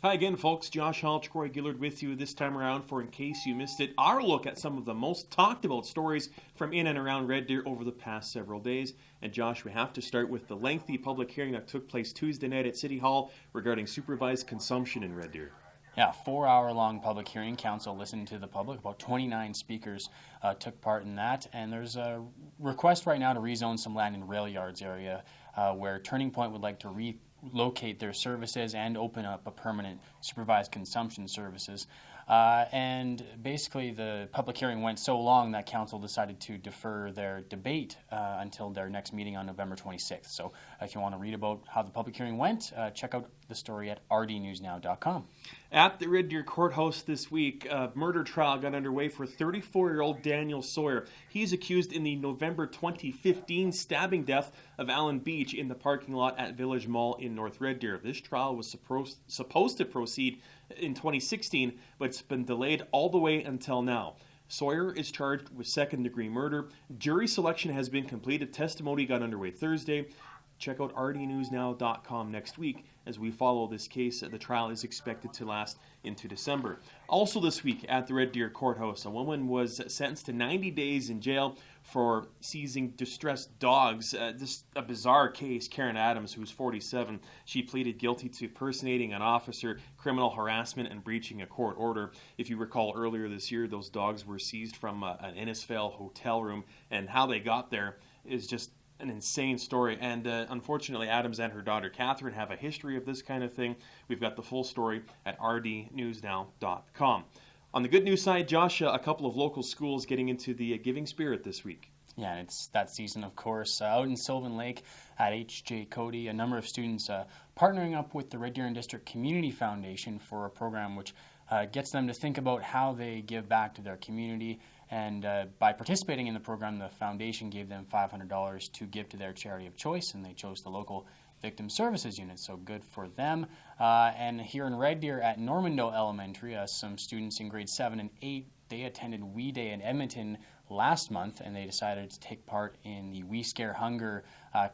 Hi again, folks. Josh Hall, Troy Gillard with you this time around for In Case You Missed It, our look at some of the most talked about stories from in and around Red Deer over the past several days. And Josh, we have to start with the lengthy public hearing that took place Tuesday night at City Hall regarding supervised consumption in Red Deer. Yeah, 4-hour-long public hearing. Council listened to the public. About 29 speakers took part in that. And there's a request right now to rezone some land in Rail Yards area where Turning Point would like to relocate their services and open up a permanent supervised consumption services. And basically the public hearing went so long that council decided to defer their debate until their next meeting on November 26th. So if you want to read about how the public hearing went, check out the story at rdnewsnow.com. At the Red Deer Courthouse this week, a murder trial got underway for 34-year-old Daniel Sawyer. He's accused in the November 2015 stabbing death of Alan Beach in the parking lot at Village Mall in North Red Deer. This trial was supposed to proceed in 2016, but it's been delayed all the way until now. Sawyer is charged with second-degree murder. Jury selection has been completed. Testimony got underway Thursday. Check out rdnewsnow.com next week as we follow this case. The trial is expected to last into December. Also this week at the Red Deer Courthouse, a woman was sentenced to 90 days in jail for seizing distressed dogs. This a bizarre case. Karen Adams, who's 47, she pleaded guilty to impersonating an officer, criminal harassment, and breaching a court order. If you recall, earlier this year, those dogs were seized from an Innisfail hotel room, and how they got there is just an insane story. And unfortunately, Adams and her daughter Catherine have a history of this kind of thing. We've got the full story at rdnewsnow.com. On the good news side, Josh, a couple of local schools getting into the giving spirit this week. Yeah, and it's that season, of course. Out in Sylvan Lake at H.J. Cody, a number of students partnering up with the Red Deer and District Community Foundation for a program which gets them to think about how they give back to their community. And by participating in the program, the foundation gave them $500 to give to their charity of choice, and they chose the local Victim Services Unit, so good for them. And here in Red Deer at Normando Elementary, some students in grades 7 and 8, they attended We Day in Edmonton last month, and they decided to take part in the We Scare Hunger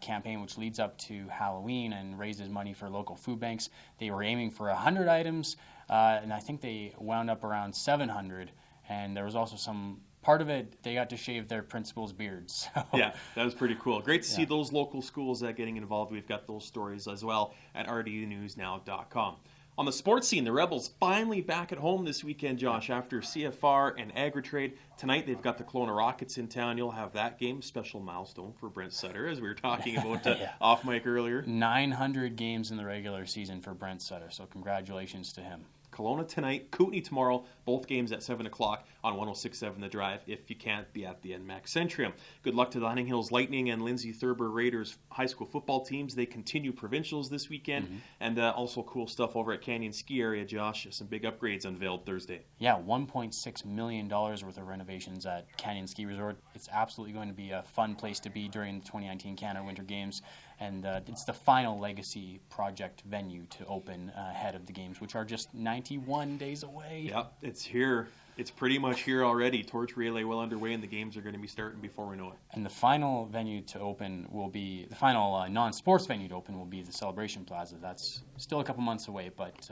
campaign, which leads up to Halloween and raises money for local food banks. They were aiming for 100 items, and I think they wound up around 700. And there was also some part of it, they got to shave their principal's beards. So, yeah, that was pretty cool. Great to see those local schools getting involved. We've got those stories as well at rdnewsnow.com. On the sports scene, the Rebels finally back at home this weekend, Josh, after CFR and Agritrade. Tonight they've got the Kelowna Rockets in town. You'll have that game. Special milestone for Brent Sutter, as we were talking about off mic earlier. 900 games in the regular season for Brent Sutter, so congratulations to him. Kelowna tonight, Kootenay tomorrow, both games at 7 o'clock on 106.7 The Drive if you can't be at the NMAX Centrium. Good luck to the Hunting Hills Lightning and Lindsay Thurber Raiders high school football teams. They continue provincials this weekend, and also cool stuff over at Canyon Ski Area, Josh. Some big upgrades unveiled Thursday. Yeah, $1.6 million worth of renovations at Canyon Ski Resort. It's absolutely going to be a fun place to be during the 2019 Canada Winter Games, and it's the final legacy project venue to open ahead of the games, which are just 91 days away. Yep, it's here. It's pretty much here already. Torch relay well underway, and the games are going to be starting before we know it. And the final venue to open will be, the final non-sports venue to open will be the Celebration Plaza. That's still a couple months away, but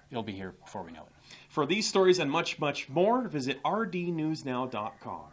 it'll be here before we know it. For these stories and much, much more, visit rdnewsnow.com.